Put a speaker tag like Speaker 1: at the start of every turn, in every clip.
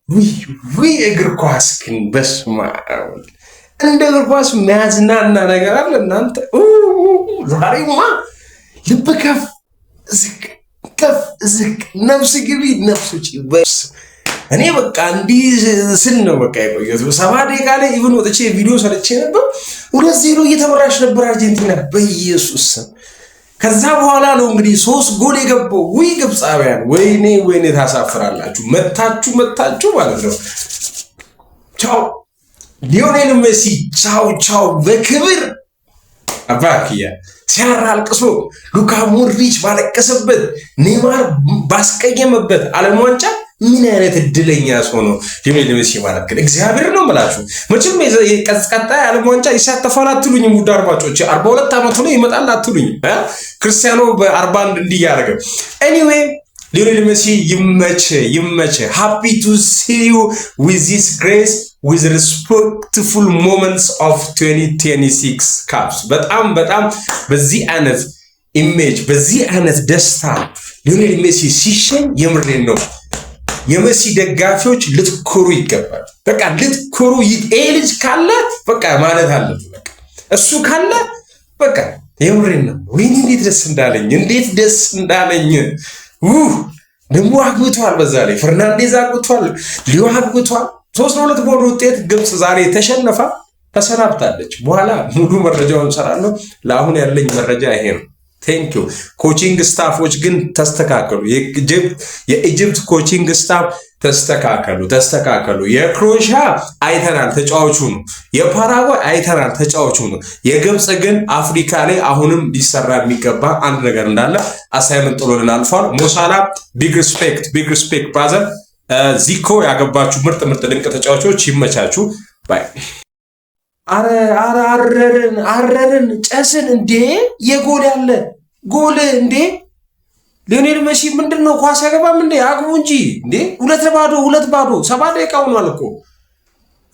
Speaker 1: ውይ እግር ኳስ ግን በስመ አብ እንደ እግር ኳስ የሚያዝናና ነገር አለ እናንተ? ዛሬማ ልብ ከፍ ዝቅ ከፍ ዝቅ ነፍስ ግቢ ነፍስ ውጪ። እኔ በቃ እንዲህ ስል ነው በቃ የቆየሁት። 7 ደቂቃ ላይ ኢቭን ወጥቼ ቪዲዮ ሰርቼ ነበር። 2-0 እየተመራች ነበር አርጀንቲና በኢየሱስ ስም። ከዛ በኋላ ነው እንግዲህ 3 ጎል የገባው። ውይ ግብፃውያን ወይኔ ታሳፍራላችሁ። መታችሁ ማለት ነው። ቻው ሊዮኔል ሜሲ ቻው በክብር አባክያ ሲያራ አልቅሶ ሉካ ሞድሪች ባለቀሰበት ኔይማር ባስቀየመበት ዓለም ዋንጫ ምን አይነት እድለኛ ሰው ነው ሊዮኔል ሜሲ ማለት ግን እግዚአብሔር ነው የምላችሁ። መቼም የቀዝቀጣይ ዓለም ዋንጫ ይሳተፋል አትሉኝም? ውድ አድማጮች 42 ዓመቱ ነው ይመጣል አትሉኝም? ክርስቲያኖ በ41 እንዲህ ያደረገ ኤኒዌይ ሊዮኔል ሜሲ ይመች ሃፒ ቱ ሲ ዩ ዊዝ ዚስ ግሬስ with respectful moments of 2026 caps በጣም በዚህ አይነት ኢሜጅ በዚህ አይነት ደስታ ሊዮኔል ሜሲ ሲሸኝ የምሬን ነው። የሜሲ ደጋፊዎች ልትኮሩ ይገባል። በቃ ልትኮሩ ልጅ ካለ በቃ ማለት አለበት። በቃ እሱ ካለ በቃ የምሬን ነው። ወይኔ እንዴት ደስ እንዳለኝ ደግሞ አግብቷል። በዛ ላይ ፈርናንዴዝ አግብቷል፣ ሊዮ አግብቷል። 3-2 በሆነ ውጤት ግብፅ ዛሬ ተሰናብታለች። በኋላ ሙሉ መረጃውን ሰራለሁ። ለአሁን ያለኝ መረጃ ይሄ ነው። ቴንክ ዩ። ኮቺንግ ስታፎች ግን ተስተካከሉ። የኢጅፕት ኮቺንግ ስታፍ ተስተካከሉ። የክሮኤሺያ አይተናል ተጫዋቹ ነው። የፓራጓይ አይተናል ተጫዋቹ ነው። የግብፅ ግን አፍሪካ ላይ አሁንም ሊሰራ የሚገባ አንድ ነገር እንዳለ አሳይመንት ጥሎልን አልፏል። ሞሳላ ቢግ ሪስፔክት ብራዘር። ዚኮ ያገባችሁ ምርጥ ድንቅ ተጫዋቾች ይመቻችሁ ባይ። አረርን ጨስን እንዴ የጎል ያለ ጎል እንዴ ሊዮኔል ሜሲ ምንድነው ኳስ ያገባም እንዴ? አግቡ እንጂ እንዴ 2-0 7 ደቂቃ ሆኗል እኮ።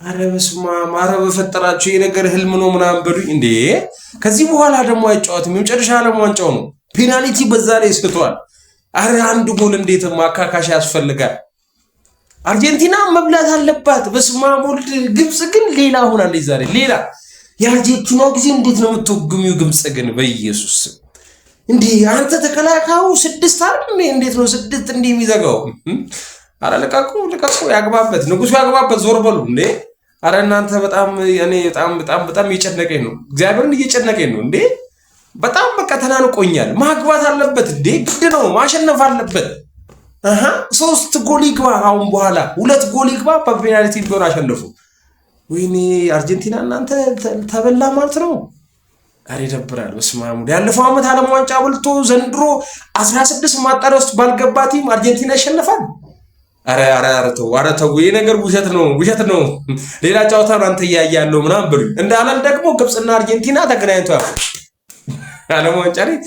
Speaker 1: አረ በስመ አብ አረ በፈጠራችሁ የነገር ህልም ነው ምናምን በሉኝ እንዴ። ከዚህ በኋላ ደግሞ አይጫወትም። የመጨረሻ ዓለም ዋንጫው ነው። ፔናልቲ በዛ ላይ ስቷል። አረ አንድ ጎል እንዴት ማካካሻ ያስፈልጋል። አርጀንቲና መብላት አለባት። በስመ አብ ወልድ። ግብፅ ግን ሌላ ሆናለች ዛሬ ሌላ። የአርጀንቲና ጊዜ እንዴት ነው የምትወግሚው? ግብፅ ግን በኢየሱስ እንዴ አንተ ተከላካዩ 6 አይደል? እንዴት ነው 6 እንዲህ የሚዘጋው? አረ ለቃቁ ያግባበት፣ ንጉሱ ያግባበት። ዞር በሉ እንዴ። አረ እናንተ በጣም እየጨነቀኝ ነው። እግዚአብሔርን እየጨነቀኝ ነው እንዴ። በጣም በቃ ተናንቆኛል። ማግባት አለበት እንዴ፣ ግድ ነው ማሸነፍ አለበት። 3 ጎል ይግባ። አሁን በኋላ 2 ጎል ይግባ። በፔናልቲ ቢሆን አሸነፉ። ወይኔ አርጀንቲና እናንተ ተበላ ማለት ነው። አሬ ይደብራል። በስመ አብ። ያለፈው ዓመት ዓለም ዋንጫ በልቶ ዘንድሮ 16 ማጣሪያ ውስጥ ባልገባ ቲም አርጀንቲና ይሸነፋል። አረ ተው ይሄ ነገር ውሸት ነው። ሌላ ጨዋታ ነው አንተ ያያለው ምናምን ብሉ እንዳላል ደግሞ ግብፅና አርጀንቲና ተገናኝተው ዓለም ዋንጫ ላይ